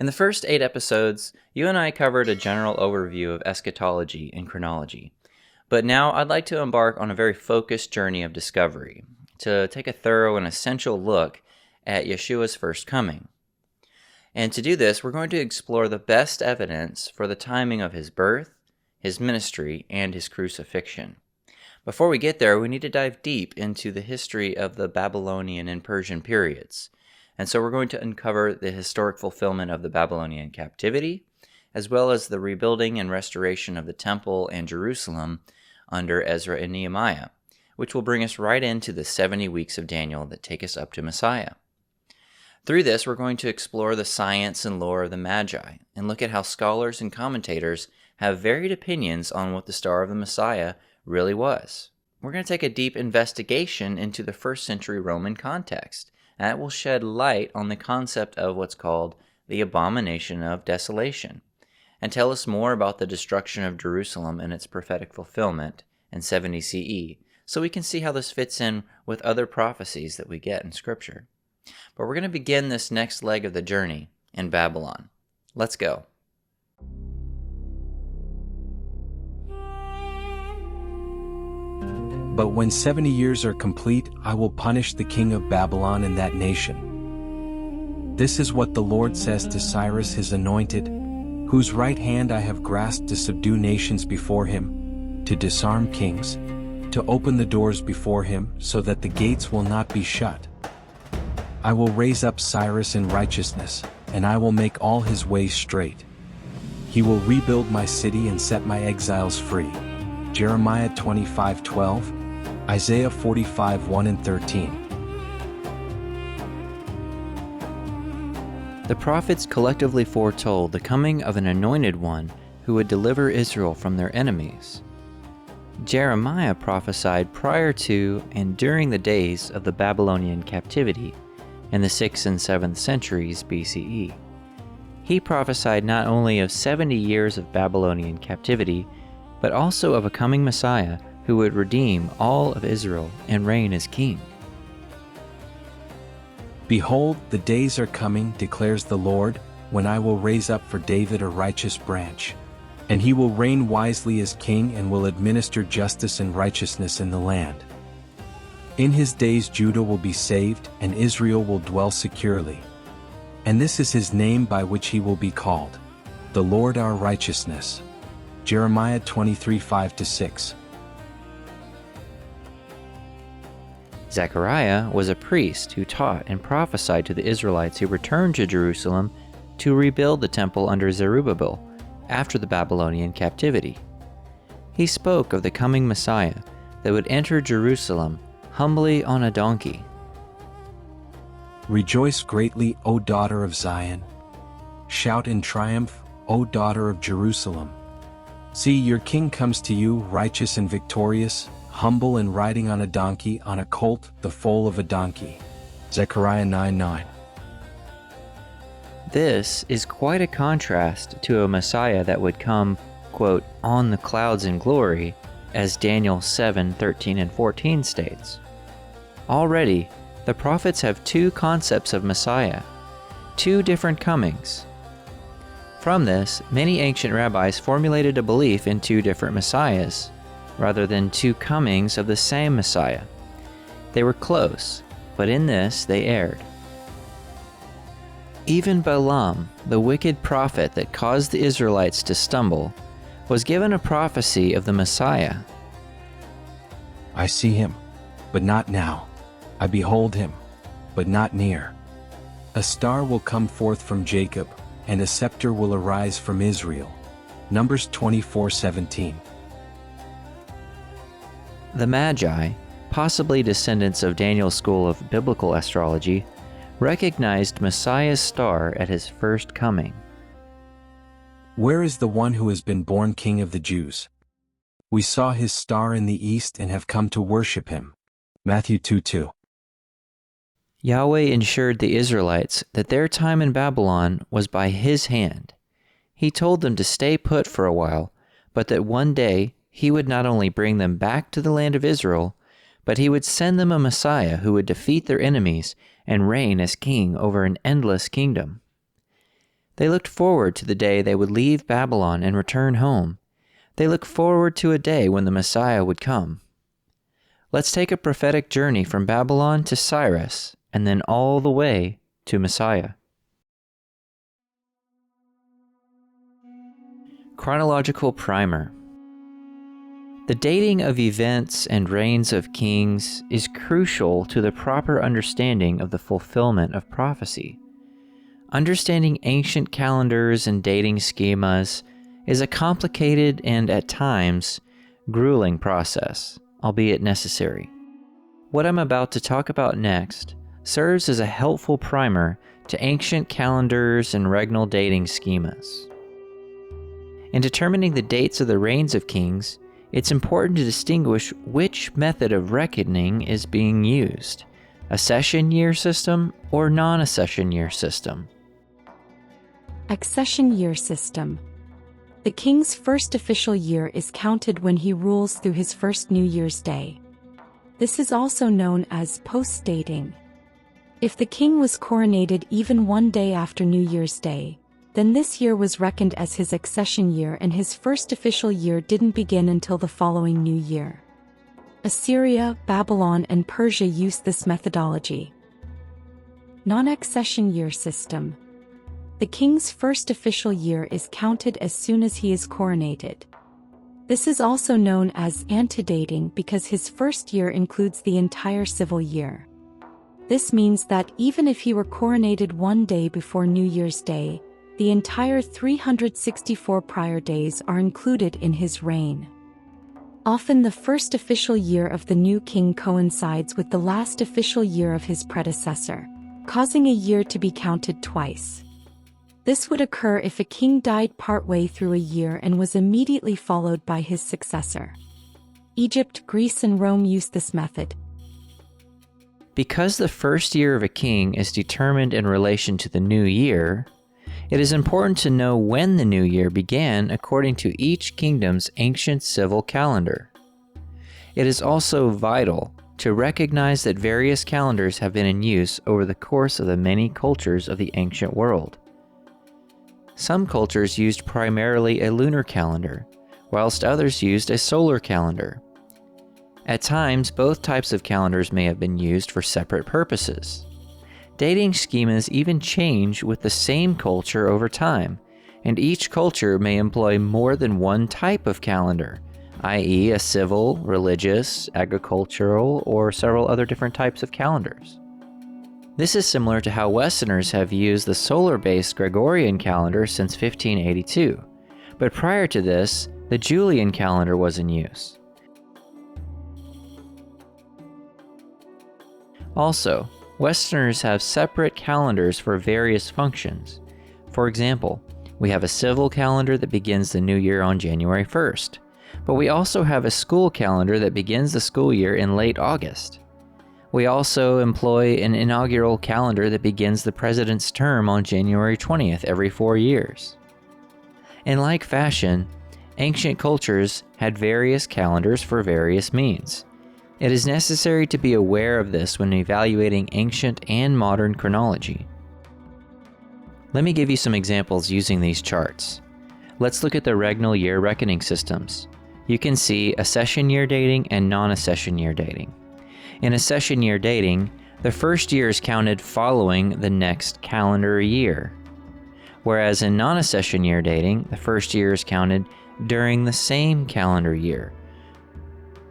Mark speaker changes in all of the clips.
Speaker 1: In the first 8 episodes, you and I covered a general overview of eschatology and chronology. But now I'd like to embark on a very focused journey of discovery, to take a thorough and essential look at Yeshua's first coming. And to do this, we're going to explore the best evidence for the timing of his birth, his ministry, and his crucifixion. Before we get there, we need to dive deep into the history of the Babylonian and Persian periods. And so we're going to uncover the historic fulfillment of the Babylonian captivity, as well as the rebuilding and restoration of the temple and Jerusalem under Ezra and Nehemiah, which will bring us right into the 70 weeks of Daniel that take us up to Messiah. Through this, we're going to explore the science and lore of the Magi, and look at how scholars and commentators have varied opinions on what the star of the Messiah really was. We're going to take a deep investigation into the first century Roman context, and that will shed light on the concept of what's called the abomination of desolation, and tell us more about the destruction of Jerusalem and its prophetic fulfillment in 70 CE, so we can see how this fits in with other prophecies that we get in Scripture. But we're going to begin this next leg of the journey in Babylon. Let's go.
Speaker 2: But when 70 years are complete, I will punish the king of Babylon and that nation. This is what the Lord says to Cyrus his anointed, whose right hand I have grasped to subdue nations before him, to disarm kings, to open the doors before him so that the gates will not be shut. I will raise up Cyrus in righteousness, and I will make all his ways straight. He will rebuild my city and set my exiles free. Jeremiah 25:12, Isaiah 45:1 and 13.
Speaker 1: The prophets collectively foretold the coming of an anointed one who would deliver Israel from their enemies. Jeremiah prophesied prior to and during the days of the Babylonian captivity in the 6th and 7th centuries BCE. He prophesied not only of 70 years of Babylonian captivity, but also of a coming Messiah who would redeem all of Israel and reign as king.
Speaker 2: Behold, the days are coming, declares the Lord, when I will raise up for David a righteous branch, and he will reign wisely as king and will administer justice and righteousness in the land. In his days Judah will be saved, and Israel will dwell securely. And this is his name by which he will be called, the Lord our righteousness. Jeremiah 23:5-6.
Speaker 1: Zechariah was a priest who taught and prophesied to the Israelites who returned to Jerusalem to rebuild the temple under Zerubbabel after the Babylonian captivity. He spoke of the coming Messiah that would enter Jerusalem humbly on a donkey.
Speaker 2: Rejoice greatly, O daughter of Zion. Shout in triumph, O daughter of Jerusalem. See, your king comes to you, righteous and victorious, humble and riding on a donkey, on a colt, the foal of a donkey. Zechariah 9:9.
Speaker 1: This is quite a contrast to a Messiah that would come, quote, on the clouds in glory, as Daniel 7:13 and 14 states. Already, the prophets have 2 concepts of Messiah, 2 different comings. From this, many ancient rabbis formulated a belief in 2 different Messiahs, rather than 2 comings of the same Messiah. They were close, but in this they erred. Even Balaam, the wicked prophet that caused the Israelites to stumble, was given a prophecy of the Messiah.
Speaker 2: I see him, but not now. I behold him, but not near. A star will come forth from Jacob, and a scepter will arise from Israel. Numbers 24:17.
Speaker 1: The Magi, possibly descendants of Daniel's school of biblical astrology, recognized Messiah's star at his first coming.
Speaker 2: Where is the one who has been born King of the Jews? We saw his star in the east and have come to worship him. Matthew 2:2.
Speaker 1: Yahweh ensured the Israelites that their time in Babylon was by his hand. He told them to stay put for a while, but that one day he would not only bring them back to the land of Israel, but he would send them a Messiah who would defeat their enemies and reign as king over an endless kingdom. They looked forward to the day they would leave Babylon and return home. They looked forward to a day when the Messiah would come. Let's take a prophetic journey from Babylon to Cyrus, and then all the way to Messiah. Chronological primer. The dating of events and reigns of kings is crucial to the proper understanding of the fulfillment of prophecy. Understanding ancient calendars and dating schemas is a complicated and, at times, grueling process, albeit necessary. What I'm about to talk about next serves as a helpful primer to ancient calendars and regnal dating schemas. In determining the dates of the reigns of kings, it's important to distinguish which method of reckoning is being used, a session year system or non-accession year system.
Speaker 3: Accession year system. The king's first official year is counted when he rules through his first New Year's Day. This is also known as post-dating. If the king was coronated even one day after New Year's Day, then this year was reckoned as his accession year and his first official year didn't begin until the following new year. Assyria, Babylon, and Persia used this methodology. Non-accession year system. The king's first official year is counted as soon as he is coronated. This is also known as antedating because his first year includes the entire civil year. This means that even if he were coronated one day before New Year's Day, the entire 364 prior days are included in his reign. Often the first official year of the new king coincides with the last official year of his predecessor, causing a year to be counted twice. This would occur if a king died partway through a year and was immediately followed by his successor. Egypt, Greece, and Rome used this method.
Speaker 1: Because the first year of a king is determined in relation to the new year, it is important to know when the new year began according to each kingdom's ancient civil calendar. It is also vital to recognize that various calendars have been in use over the course of the many cultures of the ancient world. Some cultures used primarily a lunar calendar, whilst others used a solar calendar. At times, both types of calendars may have been used for separate purposes. Dating schemas even change with the same culture over time, and each culture may employ more than one type of calendar, i.e. a civil, religious, agricultural, or several other different types of calendars. This is similar to how Westerners have used the solar-based Gregorian calendar since 1582, but prior to this, the Julian calendar was in use. Also, Westerners have separate calendars for various functions. For example, we have a civil calendar that begins the new year on January 1st, but we also have a school calendar that begins the school year in late August. We also employ an inaugural calendar that begins the president's term on January 20th every 4 years. In like fashion, ancient cultures had various calendars for various means. It is necessary to be aware of this when evaluating ancient and modern chronology. Let me give you some examples using these charts. Let's look at the regnal year reckoning systems. You can see accession year dating and non-accession year dating. In accession year dating, the first year is counted following the next calendar year, whereas in non-accession year dating, the first year is counted during the same calendar year.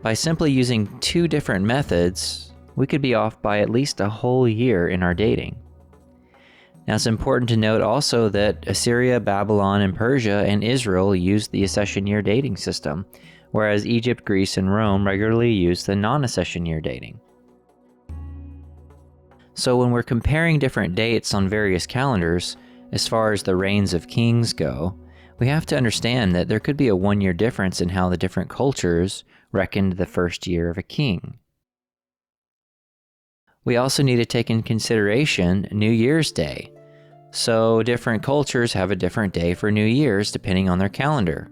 Speaker 1: By simply using two different methods, we could be off by at least a whole year in our dating. Now it's important to note also that Assyria, Babylon, and Persia and Israel used the accession year dating system, whereas Egypt, Greece, and Rome regularly used the non-accession year dating. So when we're comparing different dates on various calendars, as far as the reigns of kings go, we have to understand that there could be a one-year difference in how the different cultures reckoned the first year of a king. We also need to take in consideration New Year's Day. So different cultures have a different day for New Year's depending on their calendar.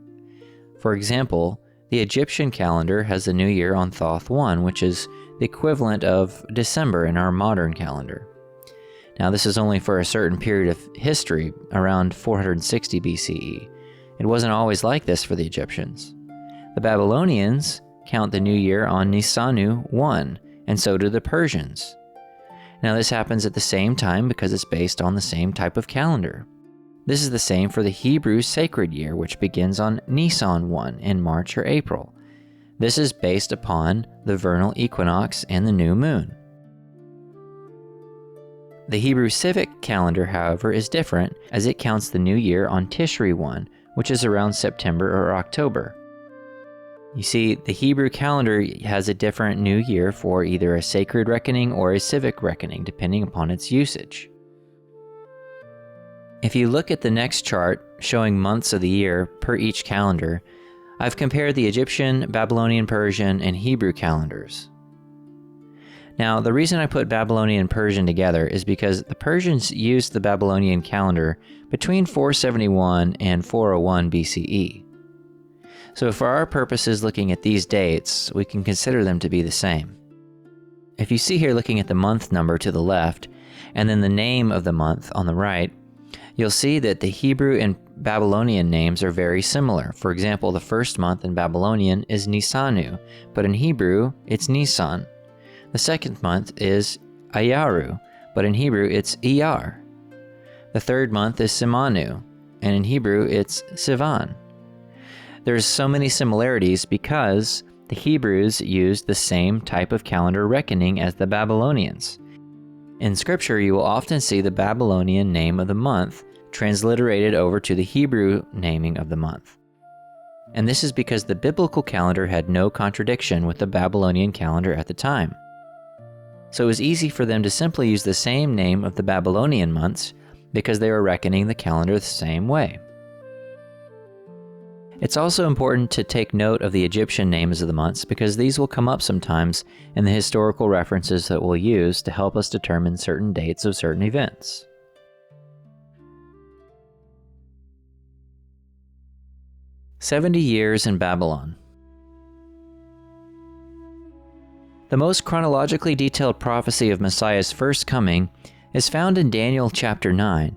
Speaker 1: For example, the Egyptian calendar has the New Year on Thoth 1, which is the equivalent of December in our modern calendar. Now, this is only for a certain period of history, around 460 BCE. It wasn't always like this for the Egyptians. The Babylonians count the new year on Nisanu 1, and so do the Persians. Now, this happens at the same time because it's based on the same type of calendar. This is the same for the Hebrew sacred year, which begins on Nisan 1 in March or April. This is based upon the vernal equinox and the new moon. The Hebrew civic calendar, however, is different, as it counts the new year on Tishri 1, which is around September or October. You see, the Hebrew calendar has a different new year for either a sacred reckoning or a civic reckoning, depending upon its usage. If you look at the next chart showing months of the year per each calendar, I've compared the Egyptian, Babylonian, Persian, and Hebrew calendars. Now, the reason I put Babylonian and Persian together is because the Persians used the Babylonian calendar between 471 and 401 BCE. So for our purposes looking at these dates, we can consider them to be the same. If you see here looking at the month number to the left, and then the name of the month on the right, you'll see that the Hebrew and Babylonian names are very similar. For example, the first month in Babylonian is Nisanu, but in Hebrew, it's Nisan. The second month is Ayaru, but in Hebrew, it's Iyar. The third month is Simanu, and in Hebrew, it's Sivan. There's so many similarities because the Hebrews used the same type of calendar reckoning as the Babylonians. In Scripture, you will often see the Babylonian name of the month transliterated over to the Hebrew naming of the month. And this is because the biblical calendar had no contradiction with the Babylonian calendar at the time. So it was easy for them to simply use the same name of the Babylonian months because they were reckoning the calendar the same way. It's also important to take note of the Egyptian names of the months because these will come up sometimes in the historical references that we'll use to help us determine certain dates of certain events. "70 Years in Babylon." The most chronologically detailed prophecy of Messiah's first coming is found in Daniel chapter 9.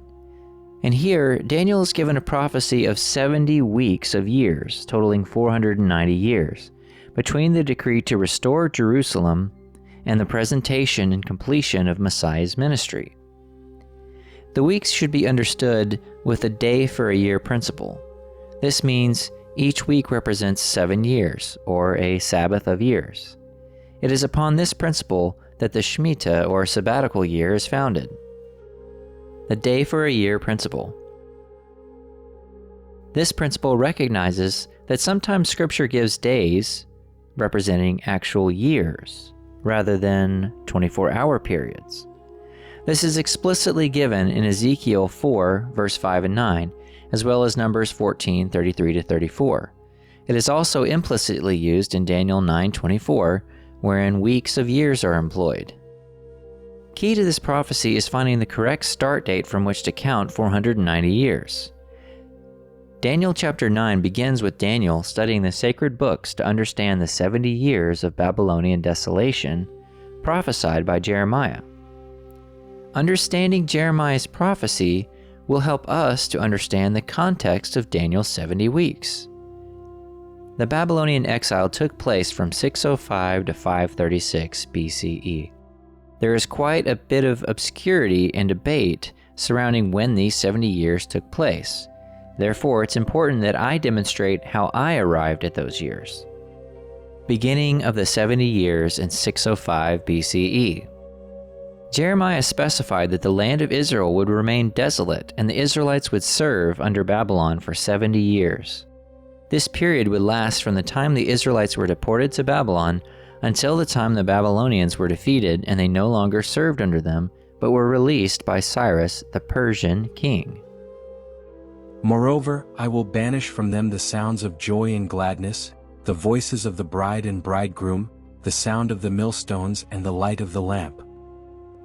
Speaker 1: And here, Daniel is given a prophecy of 70 weeks of years, totaling 490 years, between the decree to restore Jerusalem and the presentation and completion of Messiah's ministry. The weeks should be understood with a day for a year principle. This means each week represents 7 years, or a Sabbath of years. It is upon this principle that the Shemitah, or sabbatical year, is founded. The day for a year principle. This principle recognizes that sometimes Scripture gives days representing actual years, rather than 24-hour periods. This is explicitly given in Ezekiel 4, verse 5 and 9, as well as Numbers 14, 33-34. It is also implicitly used in Daniel 9:24, wherein weeks of years are employed. Key to this prophecy is finding the correct start date from which to count 490 years. Daniel chapter 9 begins with Daniel studying the sacred books to understand the 70 years of Babylonian desolation prophesied by Jeremiah. Understanding Jeremiah's prophecy will help us to understand the context of Daniel's 70 weeks. The Babylonian exile took place from 605 to 536 BCE. There is quite a bit of obscurity and debate surrounding when these 70 years took place. Therefore, it's important that I demonstrate how I arrived at those years. Beginning of the 70 years in 605 BCE. Jeremiah specified that the land of Israel would remain desolate and the Israelites would serve under Babylon for 70 years. This period would last from the time the Israelites were deported to Babylon until the time the Babylonians were defeated and they no longer served under them, but were released by Cyrus the Persian king.
Speaker 2: Moreover, I will banish from them the sounds of joy and gladness, the voices of the bride and bridegroom, the sound of the millstones and the light of the lamp.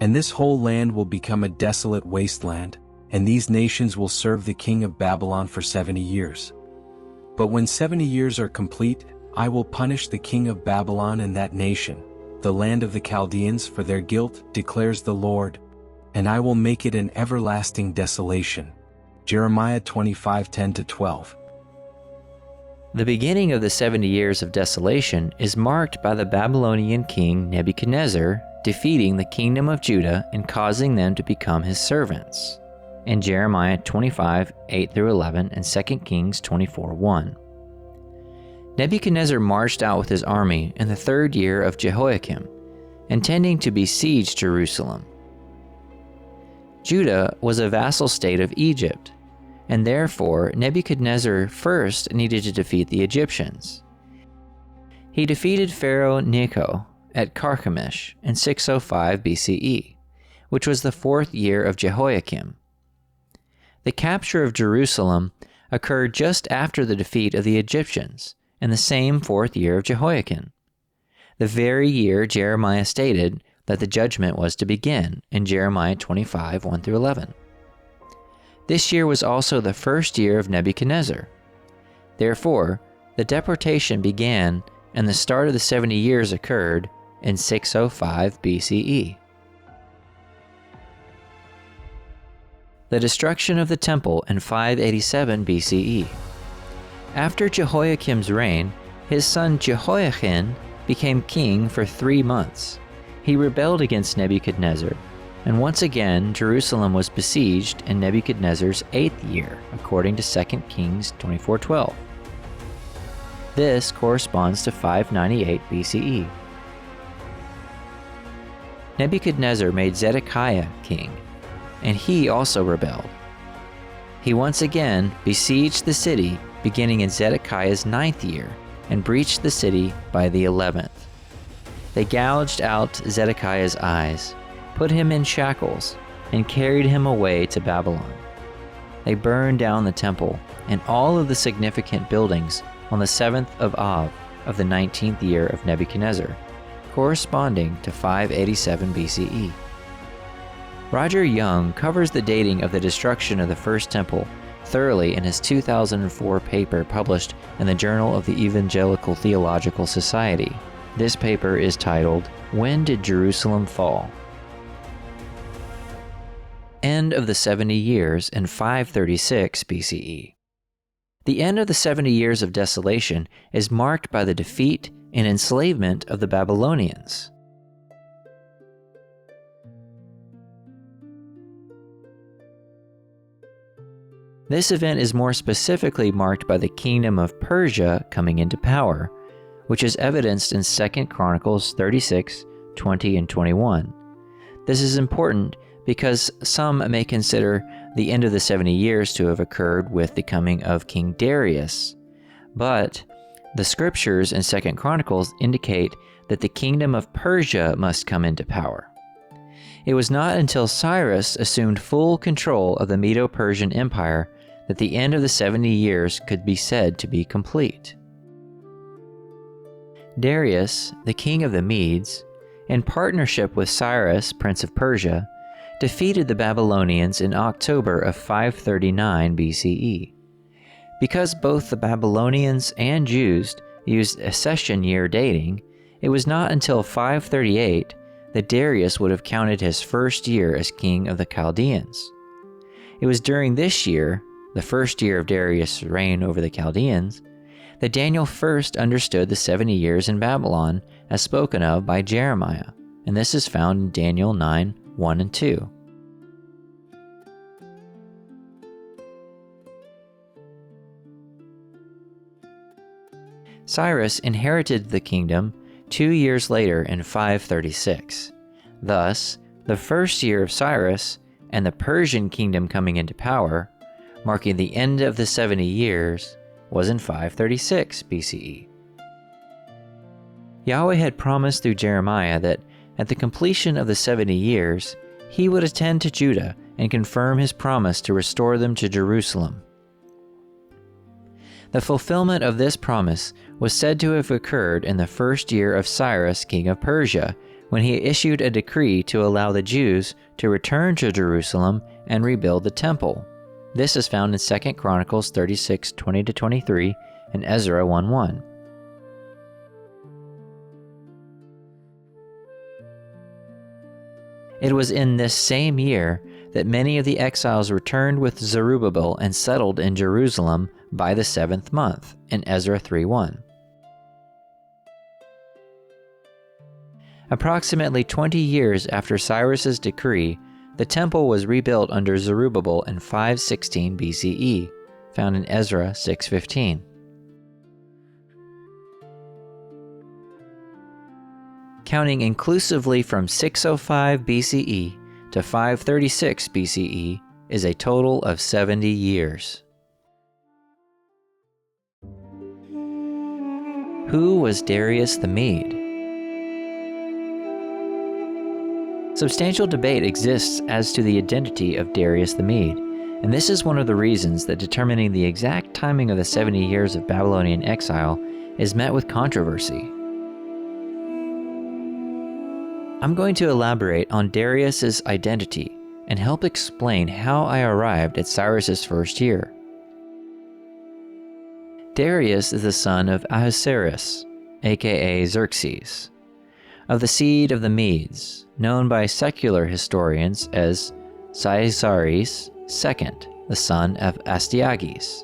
Speaker 2: And this whole land will become a desolate wasteland, and these nations will serve the king of Babylon for 70 years. But when 70 years are complete, I will punish the king of Babylon and that nation, the land of the Chaldeans, for their guilt, declares the Lord, and I will make it an everlasting desolation. Jeremiah 25:10-12.
Speaker 1: The beginning of the 70 years of desolation is marked by the Babylonian king Nebuchadnezzar defeating the kingdom of Judah and causing them to become his servants, in Jeremiah 25:8-11 and 2 Kings 24:1. Nebuchadnezzar marched out with his army in the 3rd year of Jehoiakim, intending to besiege Jerusalem. Judah was a vassal state of Egypt, and therefore Nebuchadnezzar first needed to defeat the Egyptians. He defeated Pharaoh Necho at Carchemish in 605 BCE, which was the 4th year of Jehoiakim. The capture of Jerusalem occurred just after the defeat of the Egyptians in the same 4th year of Jehoiakim, the very year Jeremiah stated that the judgment was to begin in Jeremiah 25:1-11. This year was also the 1st year of Nebuchadnezzar. Therefore, the deportation began and the start of the 70 years occurred in 605 BCE. The destruction of the temple in 587 BCE. After Jehoiakim's reign, his son Jehoiachin became king for 3 months. He rebelled against Nebuchadnezzar, and once again Jerusalem was besieged in Nebuchadnezzar's 8th year, according to 2 Kings 24:12. This corresponds to 598 BCE. Nebuchadnezzar made Zedekiah king, and he also rebelled. He once again besieged the city beginning in Zedekiah's 9th year and breached the city by the 11th. They gouged out Zedekiah's eyes, put him in shackles, and carried him away to Babylon. They burned down the temple and all of the significant buildings on the 7th of Av of the 19th year of Nebuchadnezzar, corresponding to 587 BCE. Roger Young covers the dating of the destruction of the First Temple thoroughly in his 2004 paper published in the Journal of the Evangelical Theological Society. This paper is titled, "When Did Jerusalem Fall?" End of the 70 years in 536 BCE. The end of the 70 years of desolation is marked by the defeat and enslavement of the Babylonians. This event is more specifically marked by the kingdom of Persia coming into power, which is evidenced in 2 Chronicles 36, 20, and 21. This is important because some may consider the end of the 70 years to have occurred with the coming of King Darius, but the scriptures in 2 Chronicles indicate that the kingdom of Persia must come into power. It was not until Cyrus assumed full control of the Medo-Persian Empire that the end of the 70 years could be said to be complete. Darius, the king of the Medes, in partnership with Cyrus, prince of Persia, defeated the Babylonians in October of 539 BCE. Because both the Babylonians and Jews used accession year dating, it was not until 538 that Darius would have counted his first year as king of the Chaldeans. It was during this year, the first year of Darius' reign over the Chaldeans, that Daniel first understood the 70 years in Babylon as spoken of by Jeremiah, and this is found in Daniel 9, 1 and 2. Cyrus inherited the kingdom 2 years later in 536. Thus, the first year of Cyrus and the Persian kingdom coming into power, marking the end of the 70 years, was in 536 BCE. Yahweh had promised through Jeremiah that at the completion of the 70 years, he would attend to Judah and confirm his promise to restore them to Jerusalem. The fulfillment of this promise was said to have occurred in the first year of Cyrus, king of Persia, when he issued a decree to allow the Jews to return to Jerusalem and rebuild the temple. This is found in 2 Chronicles 36, 20-23 and Ezra 1:1. It was in this same year that many of the exiles returned with Zerubbabel and settled in Jerusalem by the 7th month, in Ezra 3:1. Approximately 20 years after Cyrus's decree, the temple was rebuilt under Zerubbabel in 516 BCE, found in Ezra 6:15. Counting inclusively from 605 BCE to 536 BCE is a total of 70 years. Who was Darius the Mede? Substantial debate exists as to the identity of Darius the Mede, and this is one of the reasons that determining the exact timing of the 70 years of Babylonian exile is met with controversy. I'm going to elaborate on Darius's identity and help explain how I arrived at Cyrus's first year. Darius is the son of Ahasuerus, aka Xerxes, of the seed of the Medes, known by secular historians as Cyrus II, the son of Astyages.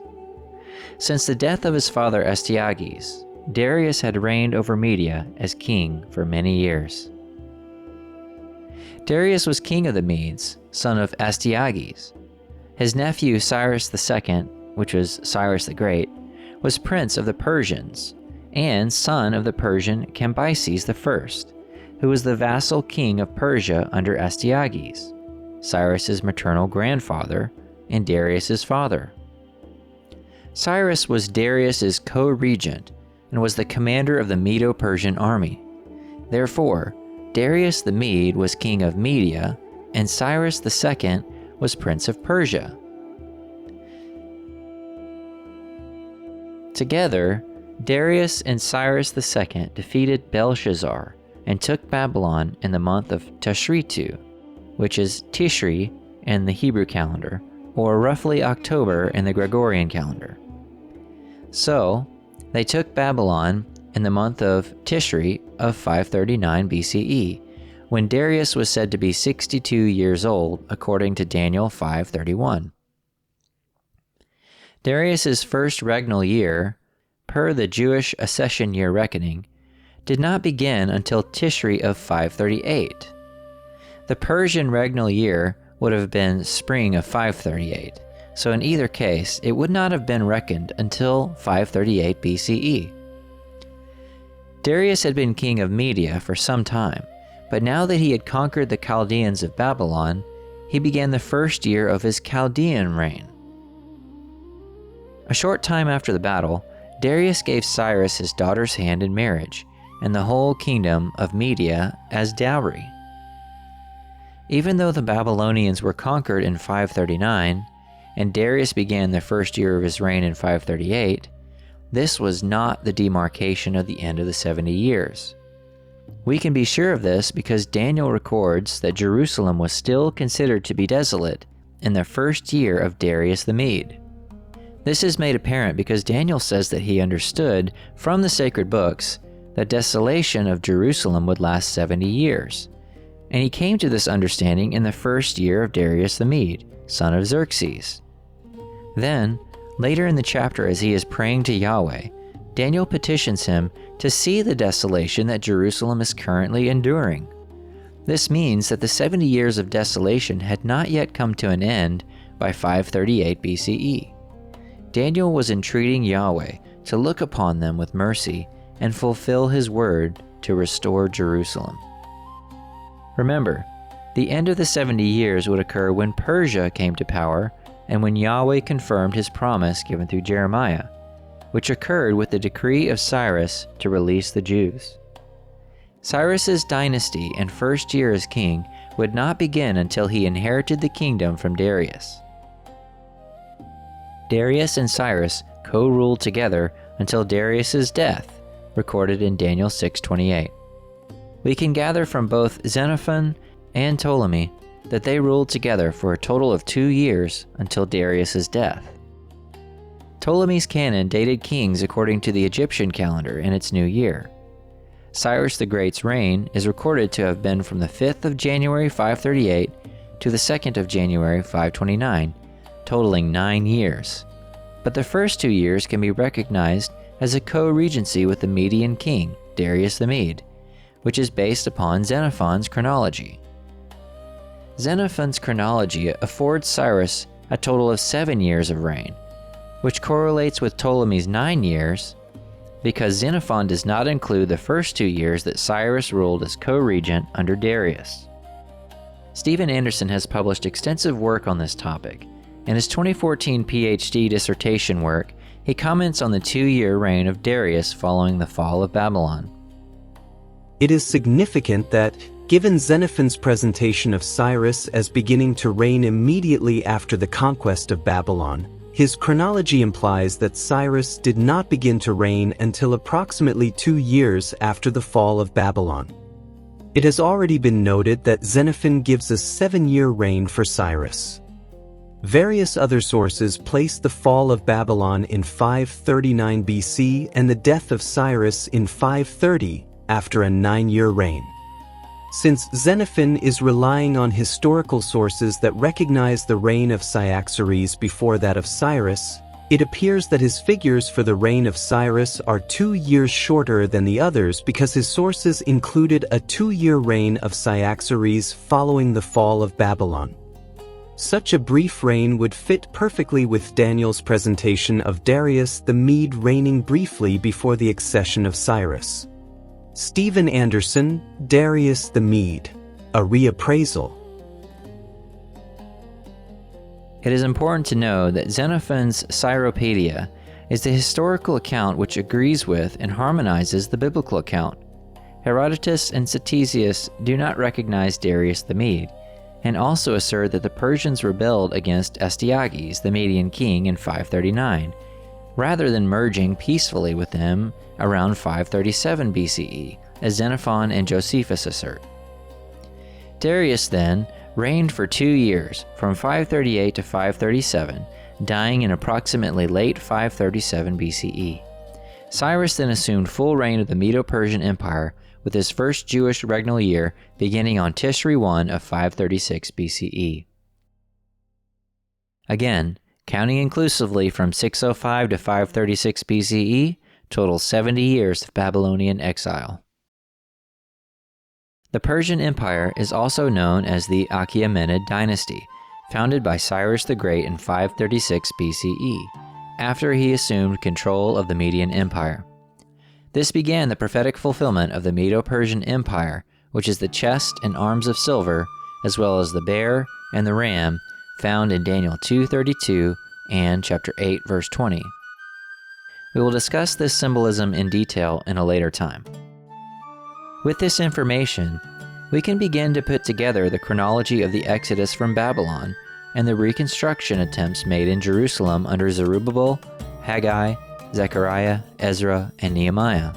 Speaker 1: Since the death of his father Astyages, Darius had reigned over Media as king for many years. Darius was king of the Medes, son of Astyages. His nephew Cyrus II, which was Cyrus the Great, was prince of the Persians, and son of the Persian Cambyses I, who was the vassal king of Persia under Astyages, Cyrus's maternal grandfather and Darius's father. Cyrus was Darius's co-regent and was the commander of the Medo-Persian army. Therefore, Darius the Mede was king of Media, and Cyrus II was prince of Persia. Together, Darius and Cyrus II defeated Belshazzar and took Babylon in the month of Tashritu, which is Tishri in the Hebrew calendar, or roughly October in the Gregorian calendar. So, they took Babylon in the month of Tishri of 539 BCE, when Darius was said to be 62 years old, according to Daniel 5:31. Darius's first regnal year, per the Jewish accession year reckoning, did not begin until Tishri of 538. The Persian regnal year would have been spring of 538, so in either case, it would not have been reckoned until 538 BCE. Darius had been king of Media for some time, but now that he had conquered the Chaldeans of Babylon, he began the first year of his Chaldean reign. A short time after the battle, Darius gave Cyrus his daughter's hand in marriage, and the whole kingdom of Media as dowry. Even though the Babylonians were conquered in 539, and Darius began the first year of his reign in 538, this was not the demarcation of the end of the 70 years. We can be sure of this because Daniel records that Jerusalem was still considered to be desolate in the first year of Darius the Mede. This is made apparent because Daniel says that he understood from the sacred books that desolation of Jerusalem would last 70 years, and he came to this understanding in the first year of Darius the Mede, son of Xerxes. Then, later in the chapter as he is praying to Yahweh, Daniel petitions him to see the desolation that Jerusalem is currently enduring. This means that the 70 years of desolation had not yet come to an end by 538 BCE. Daniel was entreating Yahweh to look upon them with mercy and fulfill his word to restore Jerusalem. Remember, the end of the 70 years would occur when Persia came to power and when Yahweh confirmed his promise given through Jeremiah, which occurred with the decree of Cyrus to release the Jews. Cyrus's dynasty and first year as king would not begin until he inherited the kingdom from Darius. Darius and Cyrus co-ruled together until Darius's death, recorded in Daniel 6:28. We can gather from both Xenophon and Ptolemy that they ruled together for a total of 2 years until Darius's death. Ptolemy's canon dated kings according to the Egyptian calendar in its new year. Cyrus the Great's reign is recorded to have been from the 5th of January 538 to the 2nd of January 529, totaling 9 years. But the first 2 years can be recognized as a co-regency with the Median king, Darius the Mede, which is based upon Xenophon's chronology. Xenophon's chronology affords Cyrus a total of 7 years of reign, which correlates with Ptolemy's 9 years, because Xenophon does not include the first 2 years that Cyrus ruled as co-regent under Darius. Stephen Anderson has published extensive work on this topic. In his 2014 PhD dissertation work, he comments on the 2-year reign of Darius following the fall of Babylon.
Speaker 4: It is significant that, given Xenophon's presentation of Cyrus as beginning to reign immediately after the conquest of Babylon, his chronology implies that Cyrus did not begin to reign until approximately 2 years after the fall of Babylon. It has already been noted that Xenophon gives a 7-year reign for Cyrus. Various other sources place the fall of Babylon in 539 BC and the death of Cyrus in 530 after a 9-year reign. Since Xenophon is relying on historical sources that recognize the reign of Cyaxares before that of Cyrus, it appears that his figures for the reign of Cyrus are 2 years shorter than the others because his sources included a 2-year reign of Cyaxares following the fall of Babylon. Such a brief reign would fit perfectly with Daniel's presentation of Darius the Mede reigning briefly before the accession of Cyrus. Stephen Anderson, Darius the Mede, a reappraisal.
Speaker 1: It is important to know that Xenophon's Cyropaedia is the historical account which agrees with and harmonizes the biblical account. Herodotus and Ctesias do not recognize Darius the Mede, and also assert that the Persians rebelled against Astyages, the Median king, in 539, rather than merging peacefully with them around 537 BCE, as Xenophon and Josephus assert. Darius then reigned for 2 years, from 538 to 537, dying in approximately late 537 BCE. Cyrus then assumed full reign of the Medo-Persian Empire, with his first Jewish regnal year beginning on Tishri 1 of 536 BCE. Again, counting inclusively from 605 to 536 BCE, totals 70 years of Babylonian exile. The Persian Empire is also known as the Achaemenid dynasty, founded by Cyrus the Great in 536 BCE, after he assumed control of the Median Empire. This began the prophetic fulfillment of the Medo-Persian Empire, which is the chest and arms of silver, as well as the bear and the ram, found in Daniel 2:32 and chapter 8, verse 20. We will discuss this symbolism in detail in a later time. With this information, we can begin to put together the chronology of the Exodus from Babylon and the reconstruction attempts made in Jerusalem under Zerubbabel, Haggai, Zechariah, Ezra, and Nehemiah.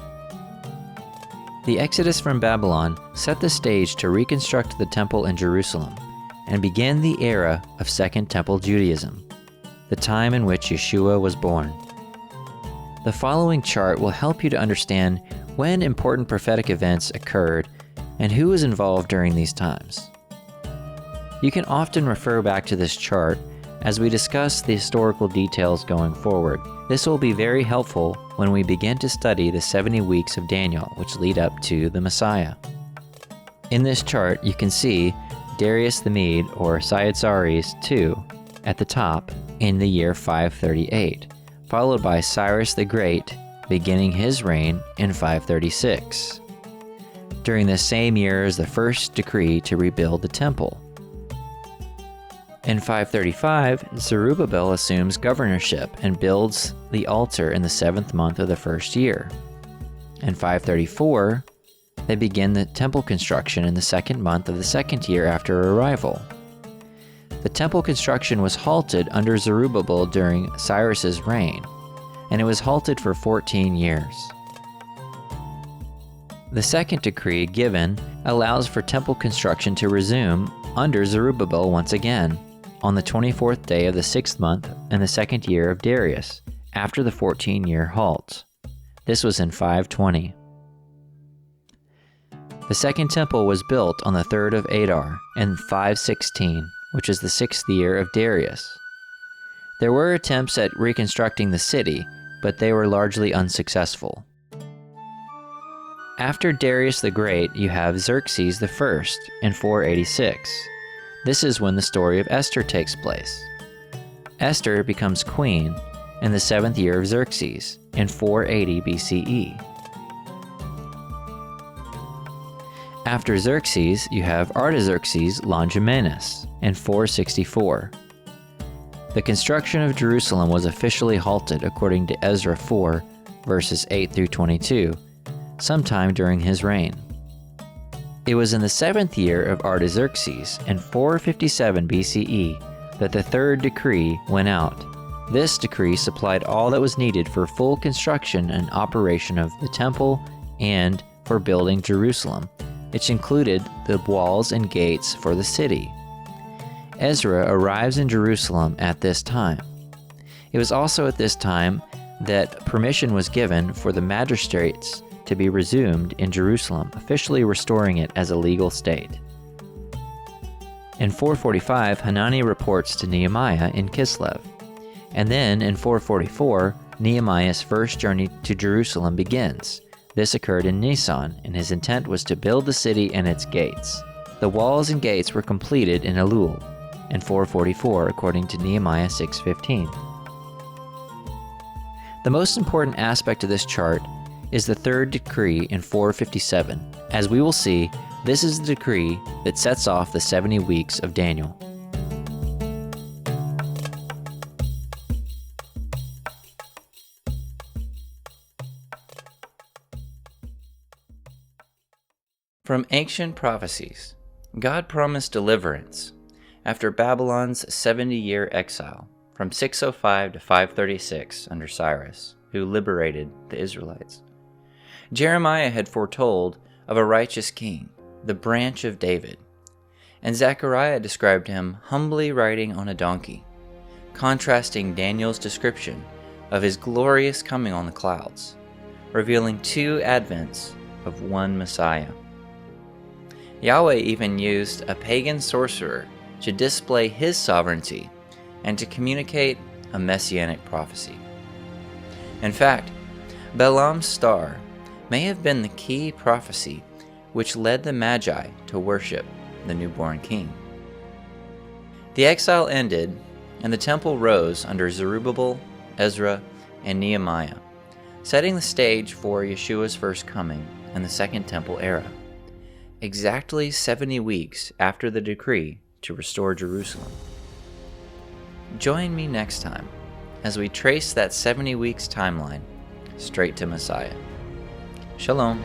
Speaker 1: The Exodus from Babylon set the stage to reconstruct the temple in Jerusalem and begin the era of Second Temple Judaism, the time in which Yeshua was born. The following chart will help you to understand when important prophetic events occurred and who was involved during these times. You can often refer back to this chart as we discuss the historical details going forward. This will be very helpful when we begin to study the 70 weeks of Daniel, which lead up to the Messiah. In this chart, you can see Darius the Mede, or Cyaxares II, at the top in the year 538, followed by Cyrus the Great, beginning his reign in 536. During the same year is the first decree to rebuild the temple. In 535, Zerubbabel assumes governorship and builds the altar in the 7th month of the first year. In 534, they begin the temple construction in the 2nd month of the 2nd year after arrival. The temple construction was halted under Zerubbabel during Cyrus's reign, and it was halted for 14 years. The second decree given allows for temple construction to resume under Zerubbabel once again, on the 24th day of the 6th month in the 2nd year of Darius, after the 14-year halt. This was in 520. The second temple was built on the 3rd of Adar in 516, which is the 6th year of Darius. There were attempts at reconstructing the city, but they were largely unsuccessful. After Darius the Great, you have Xerxes I in 486. This is when the story of Esther takes place. Esther becomes queen in the 7th year of Xerxes in 480 BCE. After Xerxes, you have Artaxerxes Longimanus in 464. The construction of Jerusalem was officially halted according to Ezra 4, verses 8 through 22, sometime during his reign. It was in the 7th year of Artaxerxes in 457 BCE that the third decree went out. This decree supplied all that was needed for full construction and operation of the temple and for building Jerusalem, which included the walls and gates for the city. Ezra arrives in Jerusalem at this time. It was also at this time that permission was given for the magistrates to be resumed in Jerusalem, officially restoring it as a legal state. In 445, Hanani reports to Nehemiah in Kislev, and then in 444, Nehemiah's first journey to Jerusalem begins. This occurred in Nisan, and his intent was to build the city and its gates. The walls and gates were completed in Elul in 444, according to Nehemiah 6:15. The most important aspect of this chart is the third decree in 457. As we will see, this is the decree that sets off the 70 weeks of Daniel. From ancient prophecies, God promised deliverance after Babylon's 70-year exile from 605 to 536 under Cyrus, who liberated the Israelites. Jeremiah had foretold of a righteous king, the branch of David, and Zechariah described him humbly riding on a donkey, contrasting Daniel's description of his glorious coming on the clouds, revealing two advents of one Messiah. Yahweh even used a pagan sorcerer to display his sovereignty and to communicate a Messianic prophecy. In fact, Balaam's star may have been the key prophecy which led the Magi to worship the newborn king. The exile ended, and the temple rose under Zerubbabel, Ezra, and Nehemiah, setting the stage for Yeshua's first coming and the Second Temple era, exactly 70 weeks after the decree to restore Jerusalem. Join me next time as we trace that 70 weeks timeline straight to Messiah. Shalom.